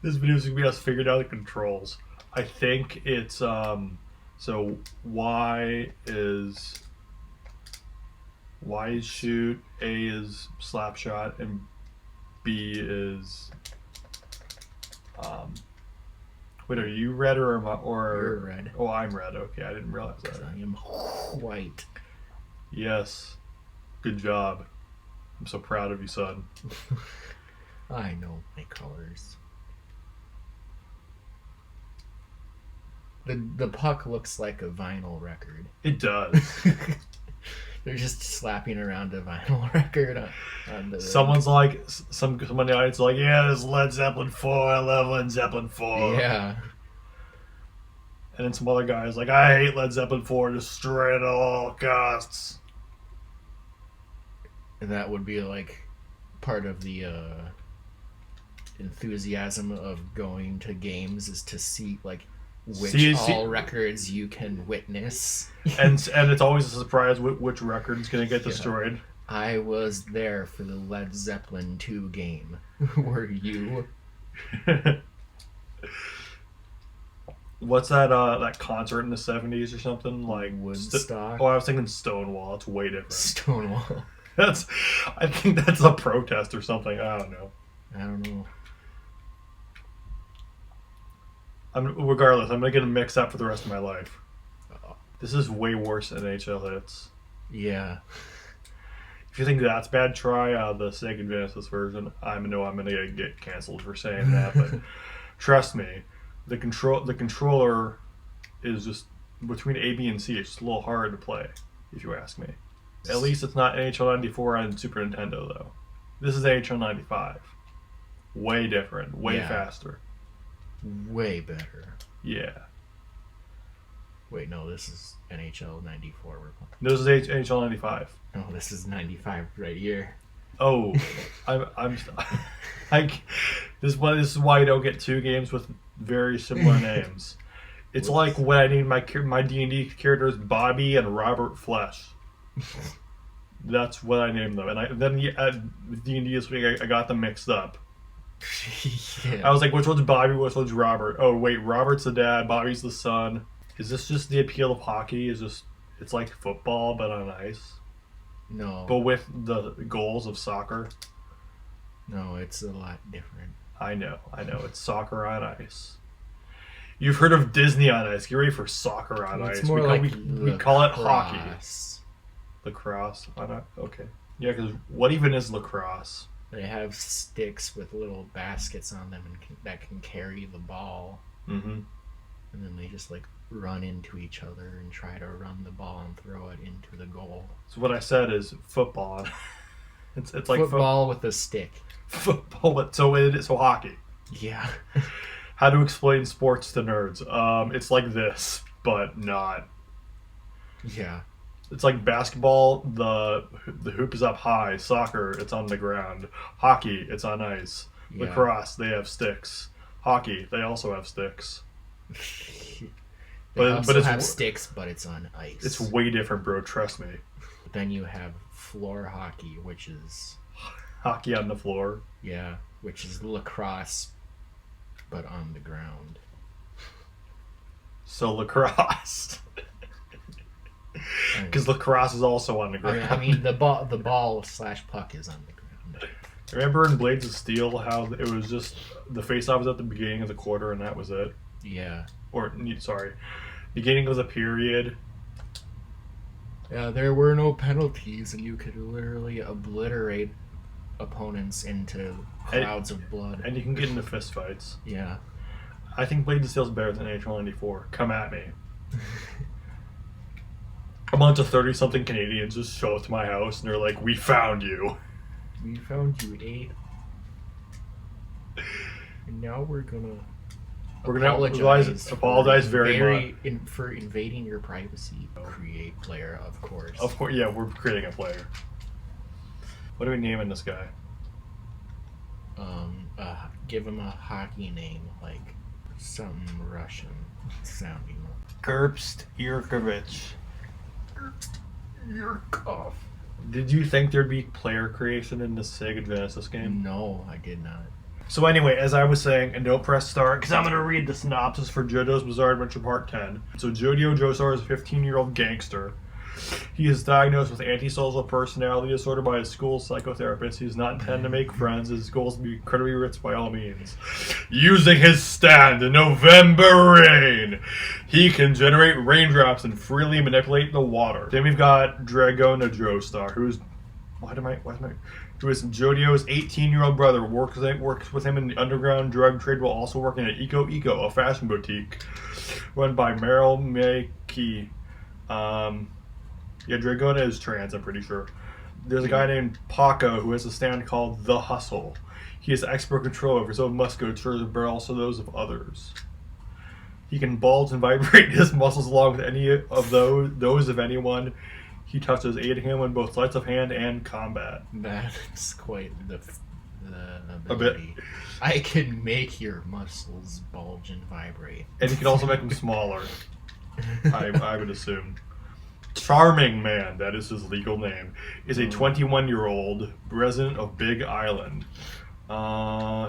This video is gonna be us figuring out the controls. I think it's so Y is shoot, A is slap shot, and B is wait, are you red or am I, You're red. Oh, I'm red. Okay, I didn't realize that. I am white. Yes. Good job. I'm so proud of you, son. I know my colors. The puck looks like a vinyl record. It does. They're just slapping around a vinyl record on the. Someone's like, someone in the audience is like, yeah, this is Led Zeppelin 4. I love Led Zeppelin 4. Yeah. And then some other guy's like, I hate Led Zeppelin 4, destroy it at all costs. And that would be like part of the enthusiasm of going to games is to see like which records you can witness. And it's always a surprise which record's going to get destroyed. I was there for the Led Zeppelin 2 game. Were you? What's that concert in the 70s or something? Like Woodstock? I was thinking Stonewall. It's way different. Stonewall. I think that's a protest or something. I don't know. Regardless, I'm going to get them mixed up for the rest of my life. This is way worse than NHL hits. Yeah. If you think that's bad, try the Sega Genesis version. I know I'm going to get canceled for saying that, but trust me, the controller is just between A, B, and C. It's just a little hard to play, if you ask me. At least it's not NHL 94 on Super Nintendo, though. This is NHL 95. Way different. Way faster. Way better. Yeah. Wait, no, this is NHL 94 we're playing. This is NHL 95. No, this is 95 right here. Oh, this is why you don't get two games with very similar names. It's like when I named my D&D characters Bobby and Robert Flesh. That's what I named them, and then with D&D this week I got them mixed up. Yeah. I was like, which one's Bobby, which one's Robert? Oh wait, Robert's the dad, Bobby's the son. Is this just the appeal of hockey? It's like football but on ice? No. But with the goals of soccer? No, it's a lot different. I know. It's soccer on ice. You've heard of Disney on ice. Get ready for soccer on ice. More we call it hockey. Lacrosse. Okay. Yeah, because what even is lacrosse? They have sticks with little baskets on them that can carry the ball. Mm-hmm. And then they just like run into each other and try to run the ball and throw it into the goal. So what I said is football. It's like football with a stick. Football, so hockey. Yeah. How to explain sports to nerds? It's like this, but not. Yeah. It's like basketball. The hoop is up high. Soccer, it's on the ground. Hockey, it's on ice. Yeah. Lacrosse, they have sticks. Hockey, they also have sticks. They also have sticks, but it's on ice. It's way different, bro. Trust me. Then you have floor hockey, which is hockey on the floor. Yeah, which is lacrosse, but on the ground. So lacrosse. Because lacrosse is also on the ground. I mean the ball / puck is on the ground. Remember in Blades of Steel how it was just the face-off was at the beginning of the quarter and that was it? Yeah. Or, sorry, beginning of the period. Yeah, there were no penalties and you could literally obliterate opponents into clouds of blood. And you can get into fist fights. Yeah. I think Blades of Steel is better than NHL 94. Come at me. A bunch of 30-something Canadians just show up to my house and they're like, we found you. We found you, eh? And now we're gonna apologize very much for invading your privacy. Create player, of course. Of course, yeah, we're creating a player. What are we naming this guy? Give him a hockey name, like something Russian sounding. Gerbst Yurkovich. Yurkov. Did you think there'd be player creation in the Sega Genesis game? No, I did not. So anyway, as I was saying, and don't press start, because I'm going to read the synopsis for JoJo's Bizarre Adventure Part 10. So JoJo Joestar is a 15-year-old gangster. He is diagnosed with antisocial personality disorder by his school psychotherapist. He does not intend to make friends. His goal is to be incredibly rich by all means. Using his stand in November rain, he can generate raindrops and freely manipulate the water. Then we've got Dragona Joestar, who is JoJo's 18-year-old brother, works with him in the underground drug trade while also working at Eco, a fashion boutique run by Meryl Makey. Dragona is trans, I'm pretty sure. There's a guy named Paco who has a stand called The Hustle. He has expert control over his own musculature, but also those of others. He can bulge and vibrate his muscles along with any of those of anyone he touches, aiding him in both sleight of hand and combat. That's quite the ability. A bit. I can make your muscles bulge and vibrate. And he can also make them smaller, I would assume. Charming Man, that is his legal name, is a 21-year-old resident of Big Island.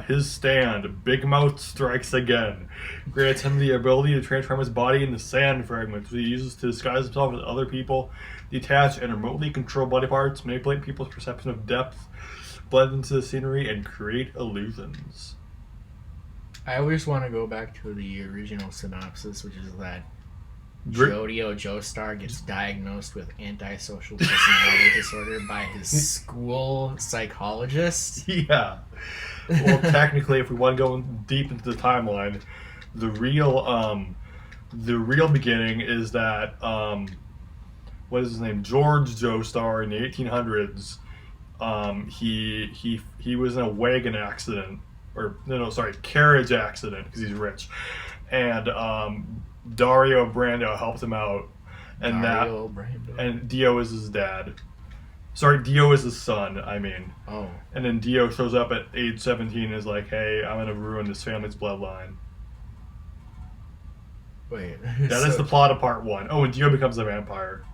His stand, Big Mouth Strikes Again, grants him the ability to transform his body into sand fragments, which he uses to disguise himself as other people, detach and remotely control body parts, manipulate people's perception of depth, blend into the scenery, and create illusions. I always want to go back to the original synopsis, which is that JoJo Joestar gets diagnosed with antisocial personality disorder by his school psychologist. Yeah. Well, technically, if we want to go deep into the timeline, the real beginning is that what is his name? George Joestar in the 1800s. He was in a wagon accident, carriage accident because he's rich, and Dario Brando helped him out, and and Dio is his dad. Sorry, Dio is his son, I mean. Oh. And then Dio shows up at age 17 and is like, hey, I'm going to ruin this family's bloodline. Wait. That is the plot of part 1. Oh, and Dio becomes a vampire.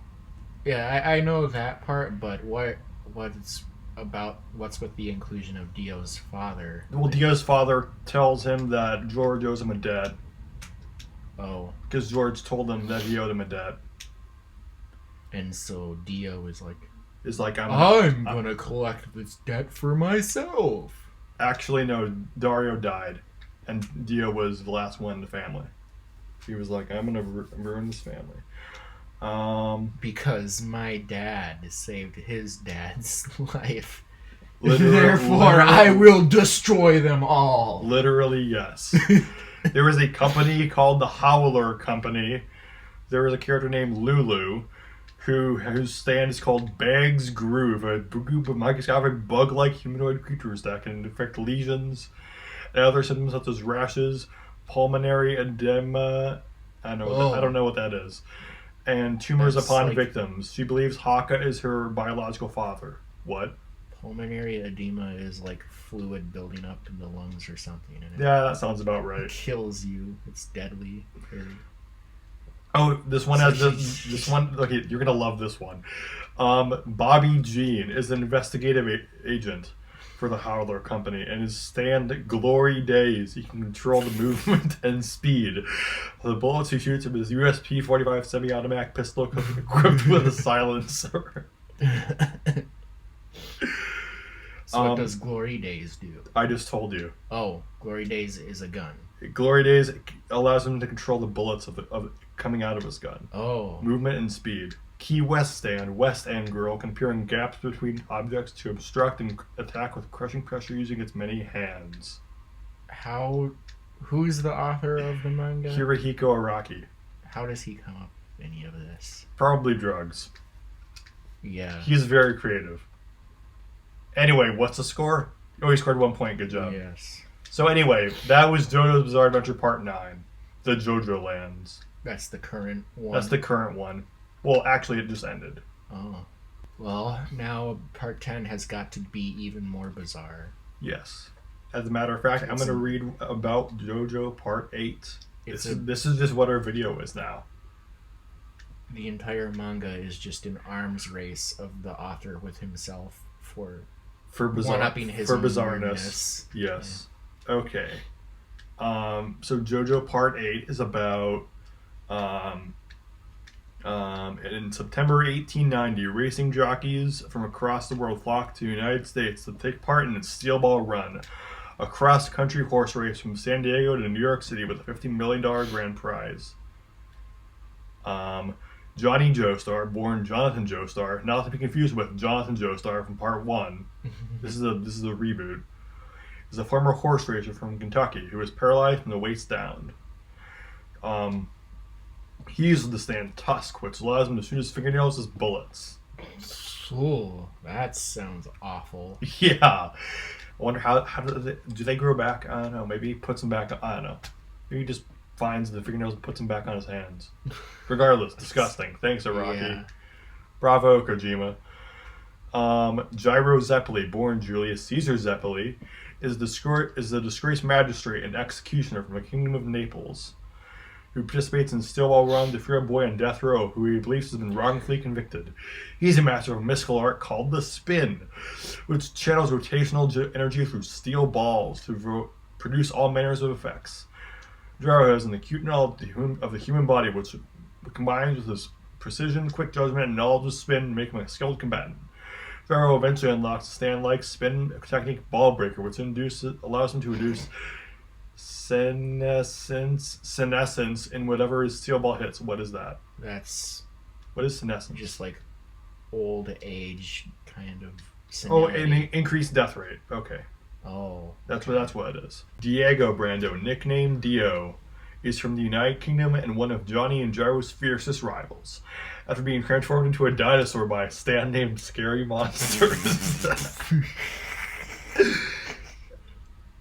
Yeah, I know that part, but what's with the inclusion of Dio's father? Well, Dio's father tells him that George owes him a debt. Oh. Because George told him that he owed him a debt. And so Dio is like, I'm gonna collect this debt for myself. Actually, no, Dario died, and Dio was the last one in the family. He was like, I'm gonna ruin this family. Because my dad saved his dad's life. Therefore, I will destroy them all. Literally, yes. There was a company called the Howler Company. There was a character named Lulu, whose stand is called Bag's Groove, a group of microscopic bug-like humanoid creatures that can infect lesions and other symptoms such as rashes, pulmonary edema. I don't know what that is. And tumors upon victims. She believes Haka is her biological father. What? Pulmonary edema is like fluid building up in the lungs or something. And yeah, that sounds about right. It kills you. It's deadly. Oh, this one has this one. Okay, you're gonna love this one. Bobby Jean is an investigative agent for the Howler Company, and his stand Glory Days. He can control the movement and speed. The bullets he shoots with his USP-45 semi-automatic pistol equipped with a silencer. So what does Glory Days do? I just told you. Oh, Glory Days is a gun. Glory Days allows him to control the bullets of coming out of his gun. Oh. Movement and speed. Key West stand, West End Girl, can appear in gaps between objects to obstruct and attack with crushing pressure using its many hands. Who's the author of the manga? Hirohiko Araki. How does he come up with any of this? Probably drugs. Yeah. He's very creative. Anyway, what's the score? Oh, he scored 1 point. Good job. Yes. So anyway, that was JoJo's Bizarre Adventure Part 9. The JoJo Lands. That's the current one. That's the current one. Well, actually, it just ended. Oh. Well, now Part 10 has got to be even more bizarre. Yes. As a matter of fact, I'm going to read about JoJo Part 8. This is just what our video is now. The entire manga is just an arms race of the author with himself for one-upping his bizarreness. Weirdness. Yes. Okay. So JoJo Part 8 is about in September 1890, racing jockeys from across the world flocked to the United States to take part in a steel ball run, a cross-country horse race from San Diego to New York City with a $50 million grand prize. Johnny Joestar, born Jonathan Joestar, not to be confused with Jonathan Joestar from Part 1. This is a reboot. Is a former horse racer from Kentucky who is paralyzed from the waist down. He uses the stand tusk, which allows him to shoot his fingernails as bullets. Ooh, that sounds awful. Yeah. I wonder how do they grow back? I don't know. Maybe he puts them back. I don't know. Maybe he just finds the fingernails and puts them back on his hands. Regardless, disgusting. Thanks, Araki. Yeah. Bravo, Kojima. Gyro Zeppeli, born Julius Caesar Zeppeli, is the disgraced magistrate and executioner from the Kingdom of Naples, who participates in steel ball run to free a boy on death row who he believes has been wrongfully convicted. He's a master of a mystical art called the spin, which channels rotational energy through steel balls to produce all manners of effects. Gyro has an acute knowledge of the human body, which combines with his precision, quick judgment, and knowledge of spin to make him a skilled combatant. Gyro eventually unlocks a stand-like spin technique ball breaker, which allows him to induce senescence in whatever his steel ball hits. What is that? What is senescence? Just like old age kind of senility. An increased death rate. Okay. Oh. That's what it is. Diego Brando, nicknamed Dio, is from the United Kingdom and one of Johnny and Gyro's fiercest rivals. After being transformed into a dinosaur by a stand named Scary Monsters.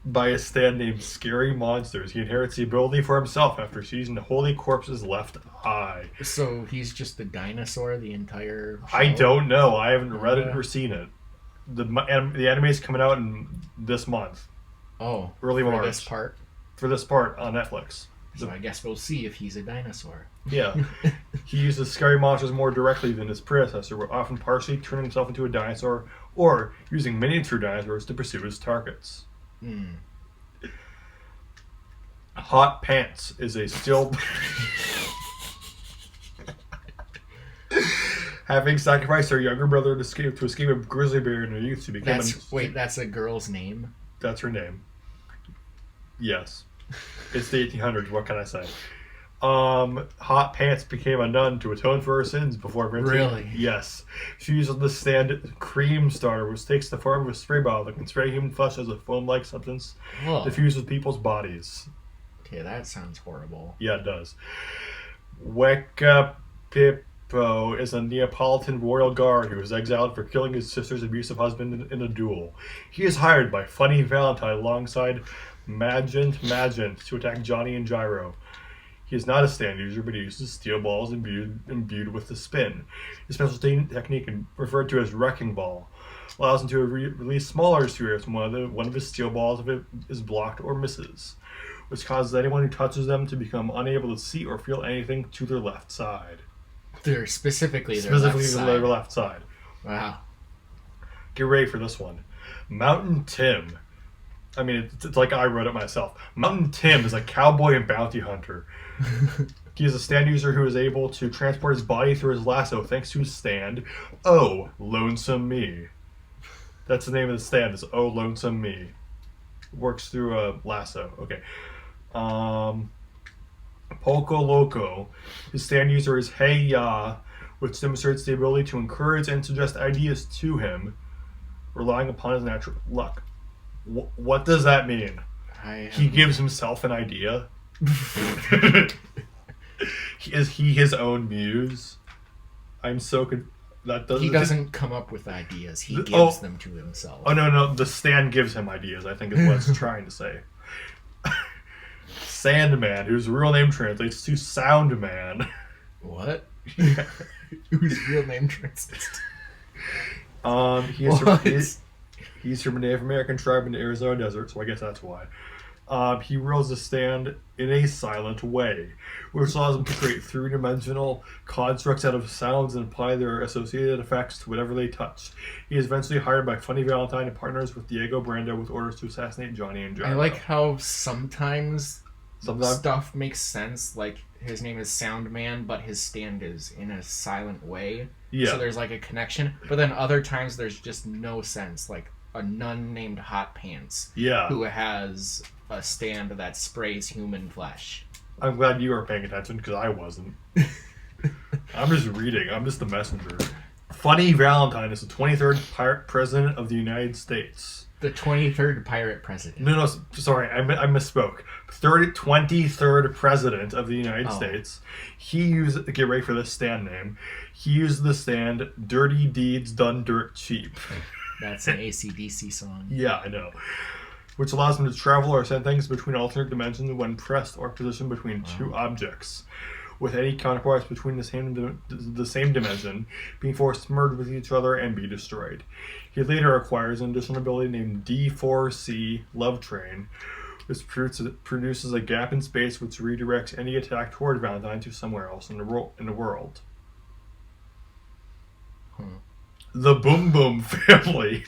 By a stand named Scary Monsters, he inherits the ability for himself after seizing the Holy Corpse's left eye. So he's just a dinosaur the entire show? I don't know. I haven't read it or seen it. The anime is coming out in this month. Oh, early March. For this part on Netflix. So I guess we'll see if he's a dinosaur. Yeah. He uses scary monsters more directly than his predecessor, often partially turning himself into a dinosaur or using miniature dinosaurs to pursue his targets. Hot Pants is a still... Having sacrificed her younger brother to escape a grizzly bear in her youth, she became that's a girl's name? That's her name. Yes. It's the 1800s, what can I say? Hot Pants became a nun to atone for her sins before eventually... Really? Yes. She uses the stand cream starter, which takes the form of a spray bottle that can spray human flesh as a foam-like substance diffused with people's bodies. Okay, that sounds horrible. Yeah, it does. Weka Pippo is a Neapolitan royal guard who was exiled for killing his sister's abusive husband in a duel. He is hired by Funny Valentine alongside Magent to attack Johnny and Gyro. He is not a stand user, but he uses steel balls imbued with the spin. His special technique, referred to as Wrecking Ball, allows him to release smaller spheres when one of his steel balls is blocked or misses, which causes anyone who touches them to become unable to see or feel anything to their left side. Specifically their left side. Wow. Get ready for this one. Mountain Tim. I mean, it's like I wrote it myself. Mountain Tim is a cowboy and bounty hunter. He is a stand user who is able to transport his body through his lasso thanks to his stand, Oh, Lonesome Me. That's the name of the stand, is Oh, Lonesome Me. Works through a lasso. Okay. Poco Loco. His stand user is Hey Ya, which demonstrates the ability to encourage and suggest ideas to him, relying upon his natural luck. What does that mean? He gives himself an idea? Is he his own muse? I'm so He doesn't come up with ideas. He gives them to himself. Oh, no. The stand gives him ideas, I think is what it's trying to say. Sandman, whose real name translates to Sound Man. What? Whose real name translates to... He's from a Native American tribe in the Arizona desert, so I guess that's why. He rules the stand in a silent way, which allows him to create three-dimensional constructs out of sounds and apply their associated effects to whatever they touch. He is eventually hired by Funny Valentine and partners with Diego Brando with orders to assassinate Johnny and Gyro. I like how sometimes stuff makes sense. Like, his name is Soundman, but his stand is in a silent way. Yeah. So there's like a connection. But then other times there's just no sense. Like a nun named Hot Pants. Yeah. Who has a stand that sprays human flesh. I'm glad you are paying attention because I wasn't. I'm just reading. I'm just the messenger. Funny Valentine is the 23rd pirate president of the United States. The 23rd pirate president. No, sorry, I misspoke. 23rd president of the United States. He used, get ready for this stand name, he used the stand Dirty Deeds Done Dirt Cheap. That's an AC/DC song. Yeah, I know. Which allows him to travel or send things between alternate dimensions when pressed or positioned between two objects, with any counterparts between the same dimension being forced to merge with each other and be destroyed. He later acquires an additional ability named D4C Love Train, which produces a gap in space which redirects any attack toward Valentine to somewhere else in the world. The Boom Boom family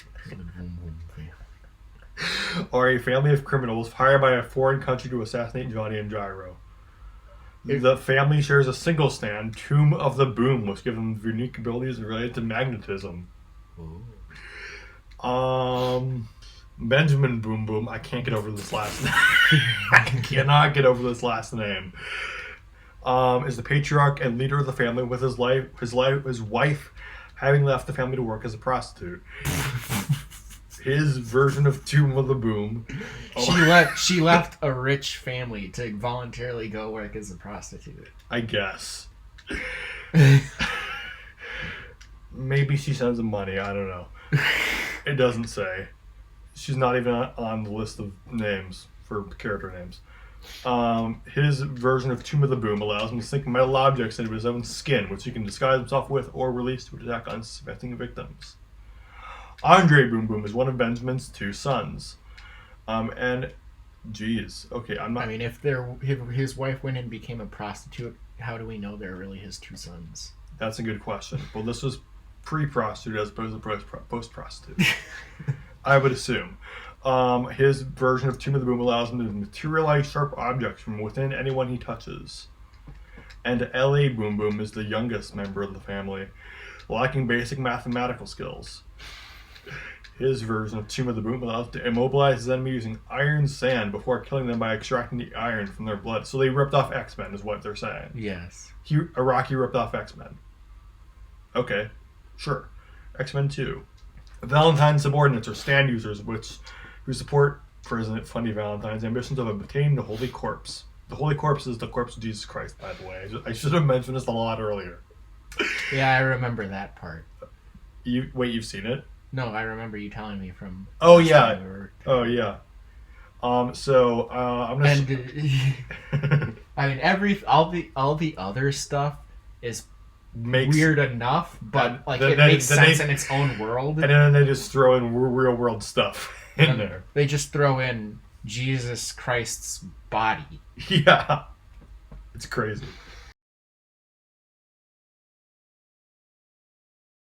are a family of criminals hired by a foreign country to assassinate Johnny and Gyro. The family shares a single stand, Tomb of the Boom, which gives them unique abilities related to magnetism. Ooh. Benjamin Boom Boom, I can't get over this last name. I cannot get over this last name. Is the patriarch and leader of the family, with his wife having left the family to work as a prostitute. His version of Tomb of the Boom. She left a rich family to voluntarily go work as a prostitute. I guess. Maybe she sends him money. I don't know. It doesn't say. She's not even on the list of names for character names. His version of Tomb of the Boom allows him to sink metal objects into his own skin, which he can disguise himself with or release to attack unsuspecting victims. Andre Boom Boom is one of Benjamin's two sons. And, geez, okay, I'm not... I mean, if his wife went and became a prostitute, how do we know they're really his two sons? That's a good question. Well, this was pre-prostitute as opposed to post-prostitute. I would assume. His version of Tomb of the Boom allows him to materialize sharp objects from within anyone he touches. And L.A. Boom Boom is the youngest member of the family, lacking basic mathematical skills. His version of Tomb of the Boom allows to immobilize his enemy using iron sand before killing them by extracting the iron from their blood. So they ripped off X-Men, is what they're saying. Yes. Iraqi ripped off X-Men. Okay, sure. X-Men 2. Valentine's subordinates are stand users, who support President Funny Valentine's ambitions of obtaining the Holy Corpse. The Holy Corpse is the corpse of Jesus Christ, by the way. I should have mentioned this a lot earlier. Yeah, I remember that part. You've seen it? No, I remember you telling me from... Oh, yeah. Oh, yeah. I'm gonna... I mean, all the other stuff is weird enough, but it makes sense in its own world. And then they just throw in real world stuff in there. They just throw in Jesus Christ's body. Yeah. It's crazy.